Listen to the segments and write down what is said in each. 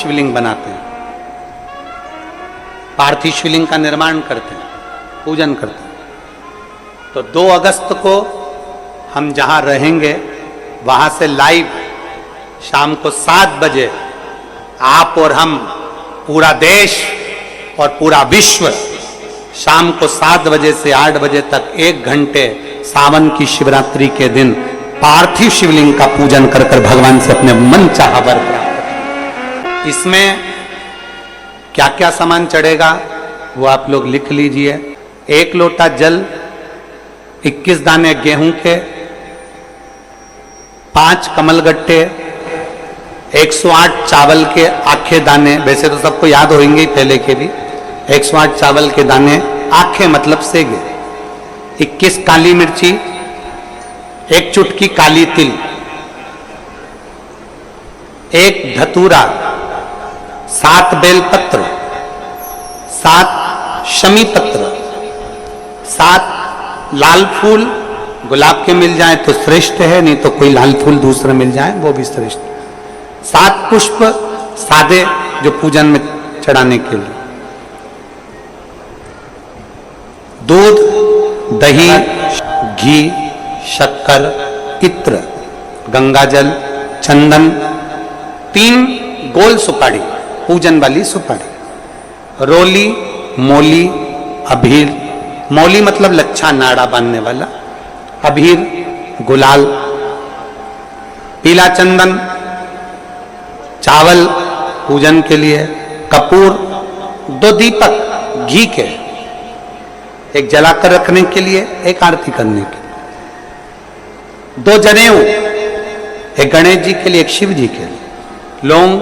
शिवलिंग बनाते हैं, पार्थिव शिवलिंग का निर्माण करते हैं, पूजन करते हैं। तो 2 अगस्त को हम जहां रहेंगे वहां से लाइव शाम को 7 बजे आप और हम, पूरा देश और पूरा विश्व, शाम को 7 बजे से 8 बजे तक 1 घंटे सावन की शिवरात्रि के दिन पार्थिव शिवलिंग का पूजन कर कर भगवान से अपने मन चाहा वर प्राप्त करें। इसमें क्या क्या सामान चढ़ेगा वो आप लोग लिख लीजिए। 1 लोटा जल, 21 दाने गेहूं के, 5 कमलगट्टे, 108 चावल के आखे दाने, वैसे तो सबको याद होंगे ही पहले के भी, 108 चावल के दाने, आखे मतलब सेगे, 21 काली मिर्ची, 1 चुटकी काली तिल, 1 धतूरा, 7 बेलपत्र, 7 शमी पत्र, 7 लाल फूल, गुलाब के मिल जाए तो श्रेष्ठ है, नहीं तो कोई लाल फूल दूसरा मिल जाए वो भी श्रेष्ठ। 7 पुष्प सादे जो पूजन में चढ़ाने के लिए, दूध, दही, घी, शक्कर, इत्र, गंगाजल, चंदन, 3 गोल सुपारी, पूजन वाली सुपारी, रोली, मौली, अभीर, मौली मतलब लच्छा नाड़ा बांधने वाला, अभीर, गुलाल, पीला चंदन, चावल पूजन के लिए, कपूर, 2 दीपक घी के, एक जलाकर रखने के लिए, एक आरती करने के लिए, 2 जनेऊ, एक गणेश जी के लिए, एक शिव जी के लिए, लौंग,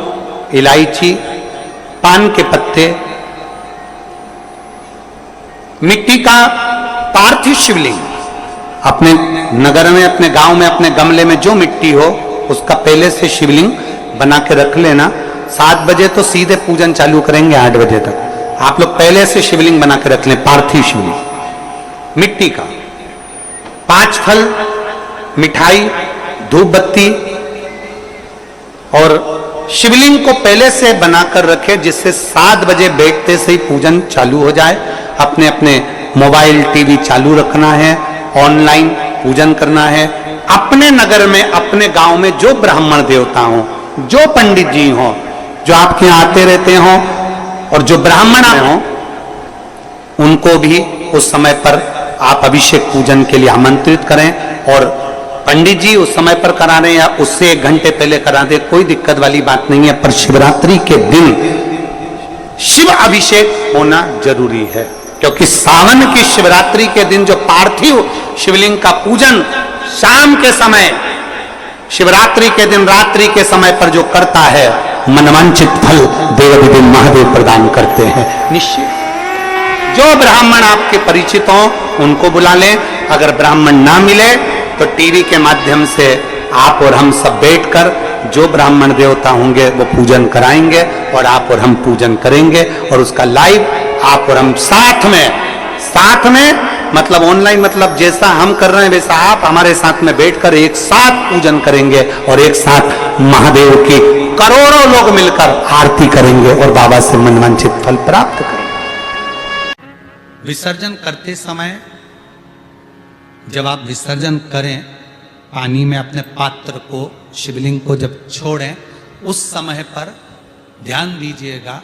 इलायची, पान के पत्ते, मिट्टी का पार्थिव शिवलिंग। अपने नगर में, अपने गांव में, अपने गमले में जो मिट्टी हो उसका पहले से शिवलिंग बना के रख लेना। 7 बजे तो सीधे पूजन चालू करेंगे, 8 बजे तक आप लोग पहले से शिवलिंग बना के रख लें, पार्थिव शिवलिंग मिट्टी का। 5 फल, मिठाई, धूप बत्ती, और शिवलिंग को पहले से बनाकर रखे जिससे 7 बजे बैठते से ही पूजन चालू हो जाए। अपने अपने मोबाइल, टीवी चालू रखना है, ऑनलाइन पूजन करना है। अपने नगर में, अपने गांव में जो ब्राह्मण देवता हो, जो पंडित जी हो, जो आपके यहाँ आते रहते हो, और जो ब्राह्मण हो, उनको भी उस समय पर आप अभिषेक पूजन के लिए आमंत्रित करें। और पंडित जी उस समय पर करा रहे या उससे 1 घंटे पहले करा दे, कोई दिक्कत वाली बात नहीं है। पर शिवरात्रि के दिन शिव अभिषेक होना जरूरी है, क्योंकि सावन की शिवरात्रि के दिन जो पार्थिव शिवलिंग का पूजन शाम के समय, शिवरात्रि के दिन रात्रि के समय पर जो करता है, मनवांचित फल देवाधिदेव महादेव प्रदान करते हैं निश्चित। जो ब्राह्मण आपके परिचित हो उनको बुला लें। अगर ब्राह्मण ना मिले तो टीवी के माध्यम से आप और हम सब बैठकर जो ब्राह्मण देवता होंगे वो पूजन कराएंगे, और आप और हम पूजन करेंगे, और उसका लाइव आप और हम साथ में मतलब ऑनलाइन, मतलब जैसा हम कर रहे हैं वैसा आप हमारे साथ में बैठकर एक साथ पूजन करेंगे, और एक साथ महादेव की करोड़ों लोग मिलकर आरती करेंगे और बाबा से मनवांछित फल प्राप्त करेंगे। विसर्जन करते समय जब आप विसर्जन करें, पानी में अपने पात्र को, शिवलिंग को जब छोड़ें, उस समय पर ध्यान दीजिएगा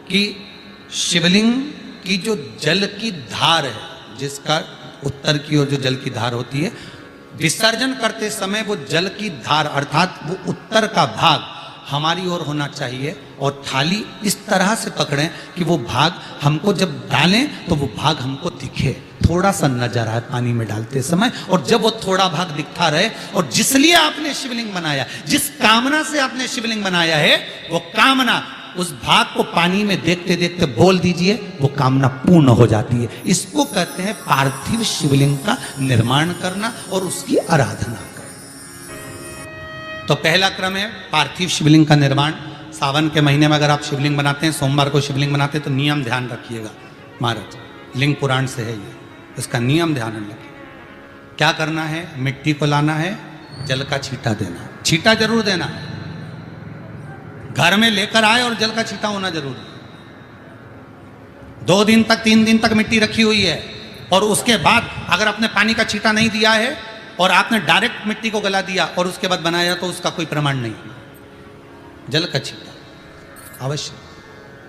कि शिवलिंग की जो जल की धार है, जिसका उत्तर की ओर जो जल की धार होती है, विसर्जन करते समय वो जल की धार अर्थात वो उत्तर का भाग हमारी ओर होना चाहिए, और थाली इस तरह से पकड़ें कि वो भाग हमको जब डालें तो वो भाग हमको दिखे, थोड़ा सा नजर आए पानी में डालते समय। और जब वो थोड़ा भाग दिखता रहे, और जिसलिए आपने शिवलिंग बनाया, जिस कामना से आपने शिवलिंग बनाया है, वो कामना उस भाग को पानी में देखते देखते बोल दीजिए, वो कामना पूर्ण हो जाती है। इसको कहते हैं पार्थिव शिवलिंग का निर्माण करना और उसकी आराधना करना। तो पहला क्रम है पार्थिव शिवलिंग का निर्माण। सावन के महीने में अगर आप शिवलिंग बनाते हैं, सोमवार को शिवलिंग बनाते हैं, तो नियम ध्यान रखिएगा महाराज, लिंग पुराण से है ये, इसका नियम ध्यान रखिए। क्या करना है? मिट्टी को लाना है, जल का छींटा देना, छींटा जरूर देना, घर में लेकर आए और जल का छींटा होना जरूरी है। 2 दिन तक 3 दिन तक मिट्टी रखी हुई है और उसके बाद अगर आपने पानी का छींटा नहीं दिया है और आपने डायरेक्ट मिट्टी को गला दिया और उसके बाद बनाया तो उसका कोई प्रमाण नहीं। जल का छींटा अवश्य,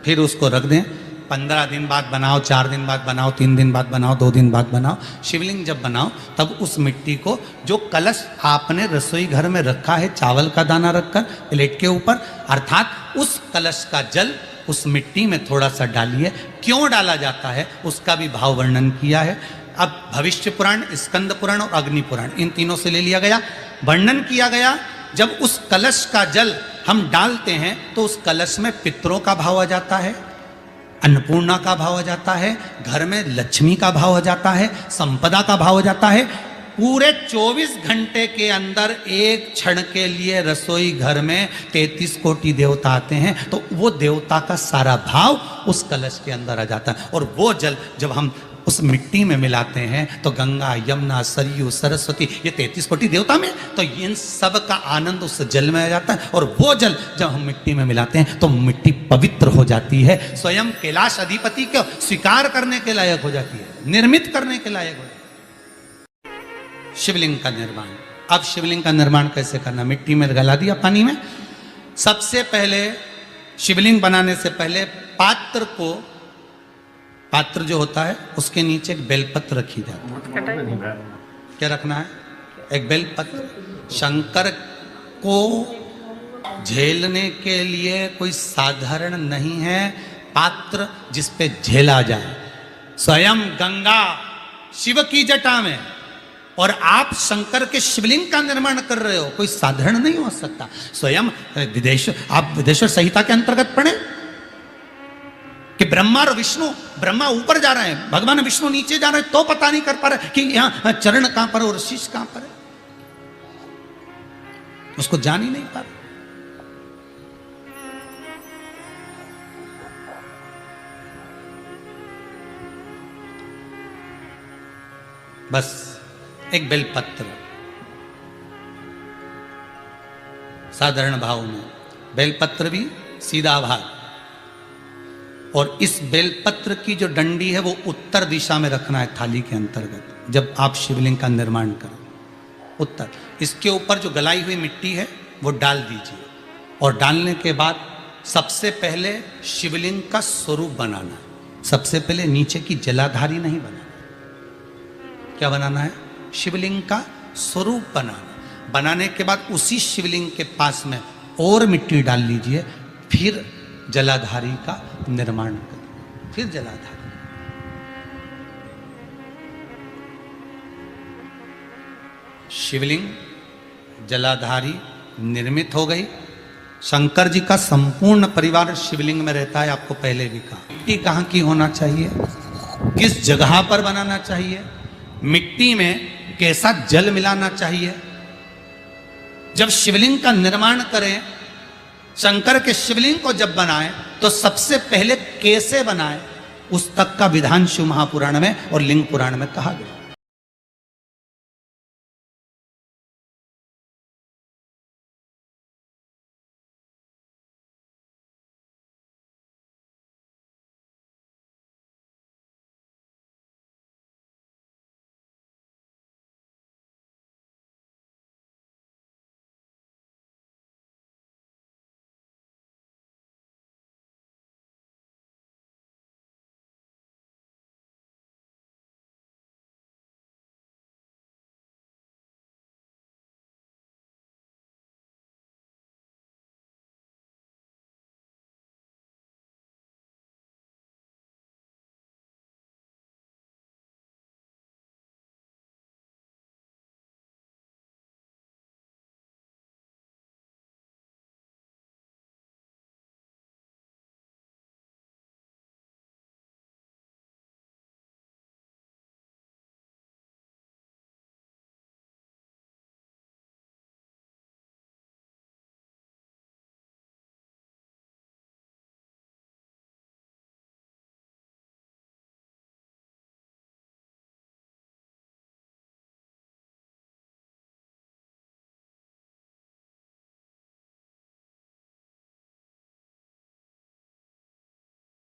फिर उसको रख दें। 15 दिन बाद बनाओ, 4 दिन बाद बनाओ, 3 दिन बाद बनाओ, 2 दिन बाद बनाओ। शिवलिंग जब बनाओ तब उस मिट्टी को, जो कलश आपने रसोई घर में रखा है चावल का दाना रखकर प्लेट के ऊपर, अर्थात उस कलश का जल उस मिट्टी में थोड़ा सा डालिए। क्यों डाला जाता है उसका भी भाव वर्णन किया है। अब भविष्य पुराण, स्कंद पुराण और अग्नि पुराण, इन तीनों से ले लिया गया। वर्णन किया गया जब उस कलश का जल हम डालते हैं तो उस कलश में पितरों का भाव आ जाता है, अन्नपूर्णा का भाव आ जाता है, घर में लक्ष्मी का भाव आ जाता है, संपदा का भाव आ जाता है। पूरे 24 घंटे के अंदर एक क्षण के लिए रसोई घर में 33 कोटि देवता आते हैं, तो वो देवता का सारा भाव उस कलश के अंदर आ जाता है। और वो जल जब हम उस मिट्टी में मिलाते हैं तो गंगा, यमुना, सरयू, सरस्वती, ये 33 कोटि देवता में, तो इन सब का आनंद उस जल में आ जाता है। और वो जल जब हम मिट्टी में मिलाते हैं तो मिट्टी पवित्र हो जाती है, स्वयं कैलाश अधिपति को स्वीकार करने के लायक हो जाती है, निर्मित करने के लायक हो जाती है। शिवलिंग का निर्माण। अब शिवलिंग का निर्माण कैसे करना? मिट्टी में गला दिया पानी में। सबसे पहले शिवलिंग बनाने से पहले पात्र जो होता है उसके नीचे एक बेलपत्र रखी जाती है। क्या रखना है? एक बेलपत्र। शंकर को झेलने के लिए कोई साधारण नहीं है पात्र जिस पे झेला जाए। स्वयं गंगा शिव की जटा में और आप शंकर के शिवलिंग का निर्माण कर रहे हो, कोई साधारण नहीं हो सकता। स्वयं आप विदेश्वर संहिता के अंतर्गत पढ़े कि ब्रह्मा और विष्णु, ब्रह्मा ऊपर जा रहे हैं, भगवान विष्णु नीचे जा रहे हैं, तो पता नहीं कर पा रहे कि यहां चरण कहां पर और शीश कहां पर है, उसको जान ही नहीं पा रहे। बस एक बेलपत्र साधारण भाव में, बेलपत्र भी सीधा भाग, और इस बेलपत्र की जो डंडी है वो उत्तर दिशा में रखना है थाली के अंतर्गत जब आप शिवलिंग का निर्माण करें। उत्तर। इसके ऊपर जो गलाई हुई मिट्टी है वो डाल दीजिए और डालने के बाद सबसे पहले शिवलिंग का स्वरूप बनाना है। सबसे पहले नीचे की जलाधारी नहीं बनाना। क्या बनाना है? शिवलिंग का स्वरूप बनाना। बनाने के बाद उसी शिवलिंग के पास में और मिट्टी डाल लीजिए, फिर जलाधारी का निर्माण करिए। फिर जलाधारी, शिवलिंग जलाधारी निर्मित हो गई। शंकर जी का संपूर्ण परिवार शिवलिंग में रहता है, आपको पहले भी कहा। मिट्टी कहाँ की होना चाहिए, किस जगह पर बनाना चाहिए, मिट्टी में कैसा जल मिलाना चाहिए। जब शिवलिंग का निर्माण करें, शंकर के शिवलिंग को जब बनाएं तो सबसे पहले कैसे बनाएं उस तक का विधान शिव महापुराण में और लिंग पुराण में कहा गया।